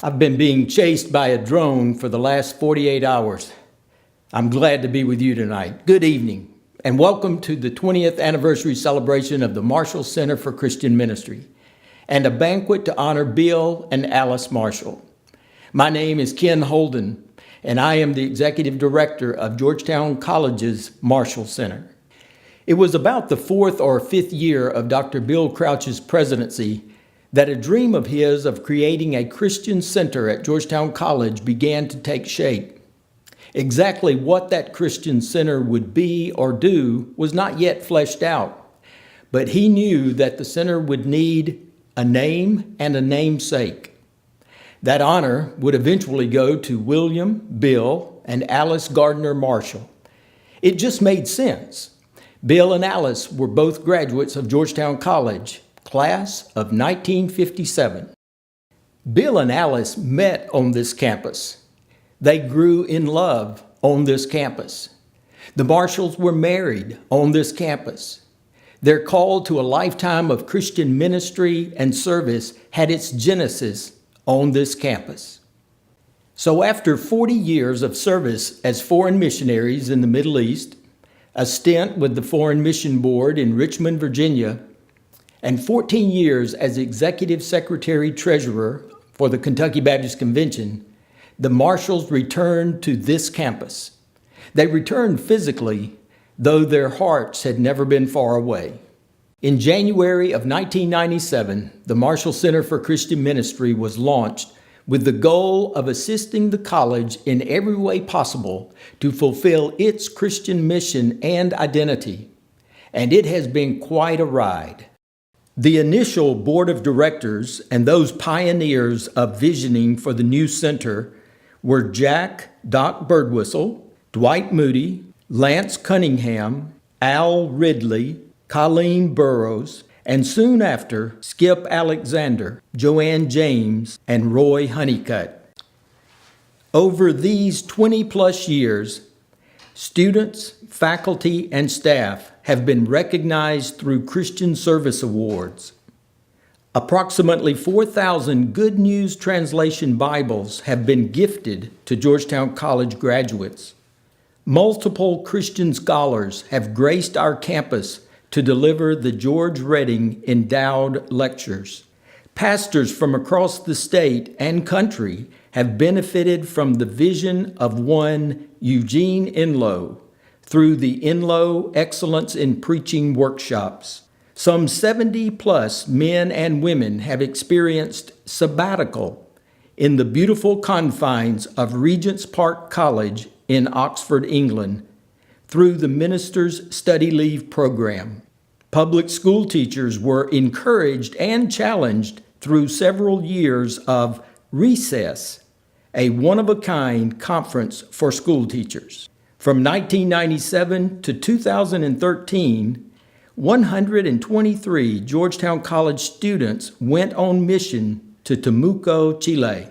I've been being chased by a drone for the last 48 hours. I'm glad to be with you tonight. Good evening, and welcome to the 20th anniversary celebration of the Marshall Center for Christian Ministry, and a banquet to honor Bill and Alice Marshall. My name is Ken Holden, and I am the Executive Director of Georgetown College's Marshall Center. It was about the fourth or fifth year of Dr. Bill Crouch's presidency that a dream of his of creating a Christian center at Georgetown College began to take shape. Exactly what that Christian center would be or do was not yet fleshed out, but he knew that the center would need a name and a namesake. That honor would eventually go to William, Bill, and Alice Gardner Marshall. It just made sense. Bill and Alice were both graduates of Georgetown College, class of 1957. Bill and Alice met on this campus. They grew in love on this campus. The Marshalls were married on this campus. Their call to a lifetime of Christian ministry and service had its genesis on this campus. So after 40 years of service as foreign missionaries in the Middle East, a stint with the Foreign Mission Board in Richmond, Virginia, and 14 years as Executive Secretary Treasurer for the Kentucky Baptist Convention, the Marshalls returned to this campus. They returned physically, though their hearts had never been far away. In January of 1997, the Marshall Center for Christian Ministry was launched with the goal of assisting the college in every way possible to fulfill its Christian mission and identity. And it has been quite a ride. The initial board of directors and those pioneers of visioning for the new center were Doc Birdwhistle, Dwight Moody, Lance Cunningham, Al Ridley, Colleen Burrows, and soon after, Skip Alexander, Joanne James, and Roy Honeycutt. Over these 20-plus years, students, faculty, and staff have been recognized through Christian Service Awards. Approximately 4,000 Good News Translation Bibles have been gifted to Georgetown College graduates. Multiple Christian scholars have graced our campus to deliver the George Redding Endowed Lectures. Pastors from across the state and country have benefited from the vision of one Eugene Enlow through the Enlow Excellence in Preaching workshops. Some 70-plus men and women have experienced sabbatical in the beautiful confines of Regent's Park College in Oxford, England, through the Minister's Study Leave program. Public school teachers were encouraged and challenged through several years of Recess, a one-of-a-kind conference for school teachers. From 1997 to 2013, 123 Georgetown College students went on mission to Temuco, Chile,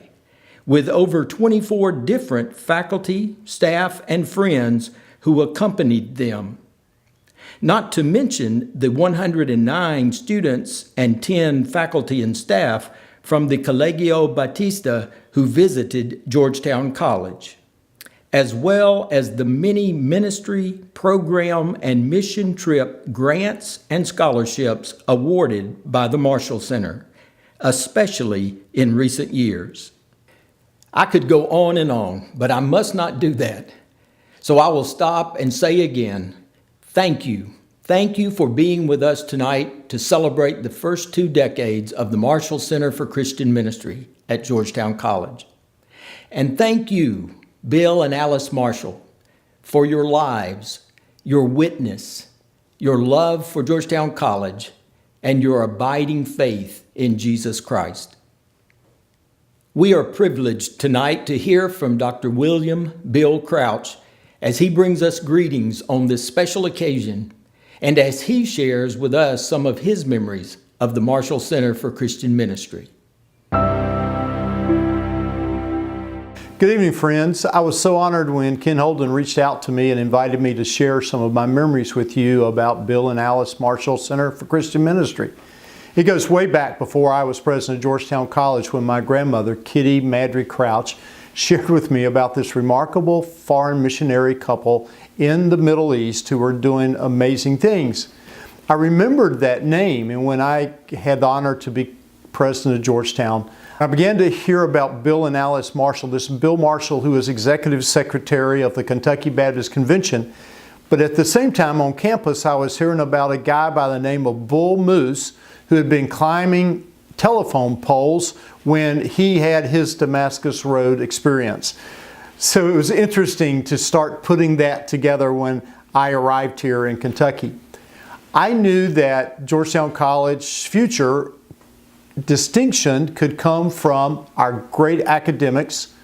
with over 24 different faculty, staff, and friends who accompanied them. Not to mention the 109 students and 10 faculty and staff from the Colegio Batista who visited Georgetown College, as well as the many ministry, program, and mission trip grants and scholarships awarded by the Marshall Center, especially in recent years. I could go on, but I must not do that. So I will stop and say again, thank you. Thank you for being with us tonight to celebrate the first 2 decades of the Marshall Center for Christian Ministry at Georgetown College. And thank you, Bill and Alice Marshall, for your lives, your witness, your love for Georgetown College, and your abiding faith in Jesus Christ. We are privileged tonight to hear from Dr. William Bill Crouch as he brings us greetings on this special occasion and as he shares with us some of his memories of the Marshall Center for Christian Ministry. Good evening, friends. I was so honored when Ken Holden reached out to me and invited me to share some of my memories with you about Bill and Alice Marshall Center for Christian Ministry. It goes way back before I was president of Georgetown College, when my grandmother, Kitty Madry Crouch, shared with me about this remarkable foreign missionary couple in the Middle East who were doing amazing things. I remembered that name, and when I had the honor to be president of Georgetown, I began to hear about Bill and Alice Marshall. This Bill Marshall, who was executive secretary of the Kentucky Baptist Convention. But at the same time on campus, I was hearing about a guy by the name of Bull Moose, who had been climbing telephone poles when he had his Damascus Road experience. So it was interesting to start putting that together when I arrived here in Kentucky. I knew that Georgetown College's future distinction could come from our great academics,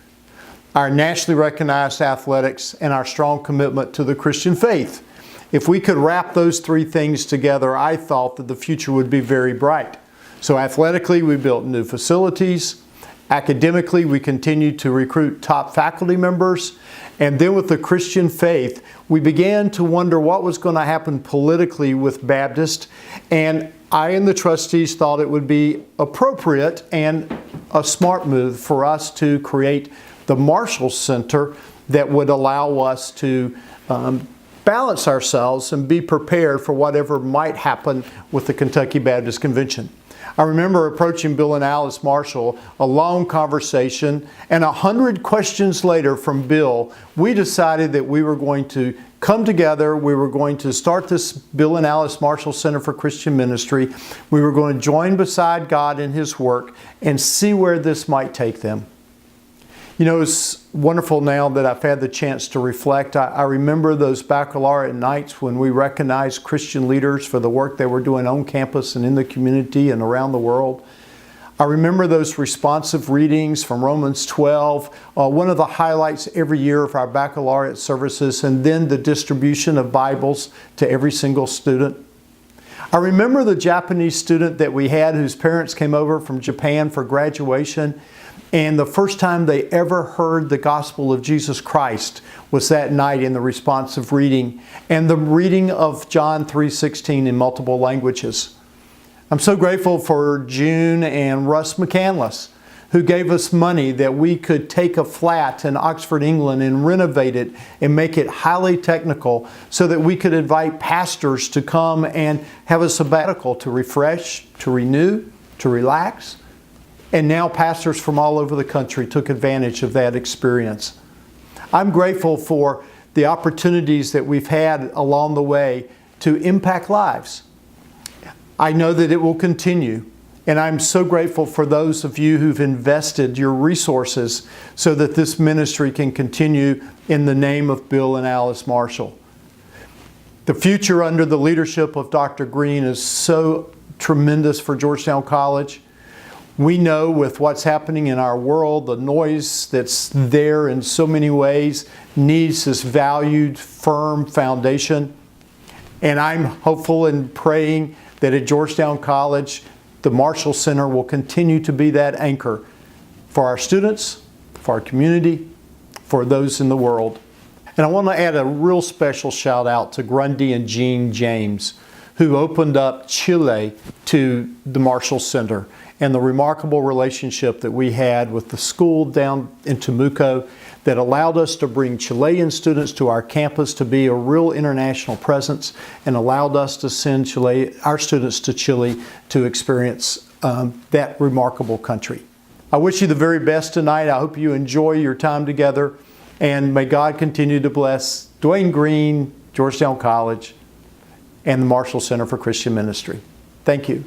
our nationally recognized athletics, and our strong commitment to the Christian faith. If we could wrap those three things together, I thought that the future would be very bright. So athletically, we built new facilities. Academically, we continued to recruit top faculty members. And then with the Christian faith, we began to wonder what was going to happen politically with Baptist. And I and the trustees thought it would be appropriate and a smart move for us to create the Marshall Center that would allow us to balance ourselves and be prepared for whatever might happen with the Kentucky Baptist Convention. I remember approaching Bill and Alice Marshall, a long conversation, and 100 questions later from Bill, we decided that we were going to come together, we were going to start this Bill and Alice Marshall Center for Christian Ministry, we were going to join beside God in His work and see where this might take them. You know, it's wonderful now that I've had the chance to reflect. I remember those baccalaureate nights when we recognized Christian leaders for the work they were doing on campus and in the community and around the world. I remember those responsive readings from Romans 12, one of the highlights every year of our baccalaureate services, and then the distribution of Bibles to every single student. I remember the Japanese student that we had whose parents came over from Japan for graduation, and the first time they ever heard the gospel of Jesus Christ was that night in the responsive reading, and the reading of John 3:16 in multiple languages. I'm so grateful for June and Russ McCandless, who gave us money that we could take a flat in Oxford, England, and renovate it and make it highly technical so that we could invite pastors to come and have a sabbatical to refresh, to renew, to relax. And now pastors from all over the country took advantage of that experience. I'm grateful for the opportunities that we've had along the way to impact lives. I know that it will continue, and I'm so grateful for those of you who've invested your resources so that this ministry can continue in the name of Bill and Alice Marshall. The future under the leadership of Dr. Green is so tremendous for Georgetown College. We know with what's happening in our world, the noise that's there in so many ways needs this valued, firm foundation. And I'm hopeful and praying that at Georgetown College, the Marshall Center will continue to be that anchor for our students, for our community, for those in the world. And I want to add a real special shout out to Grundy and Jean James, who opened up Chile to the Marshall Center, and the remarkable relationship that we had with the school down in Temuco that allowed us to bring Chilean students to our campus to be a real international presence, and allowed us to send our students to Chile to experience that remarkable country. I wish you the very best tonight. I hope you enjoy your time together, and may God continue to bless Dwayne Green, Georgetown College, and the Marshall Center for Christian Ministry. Thank you.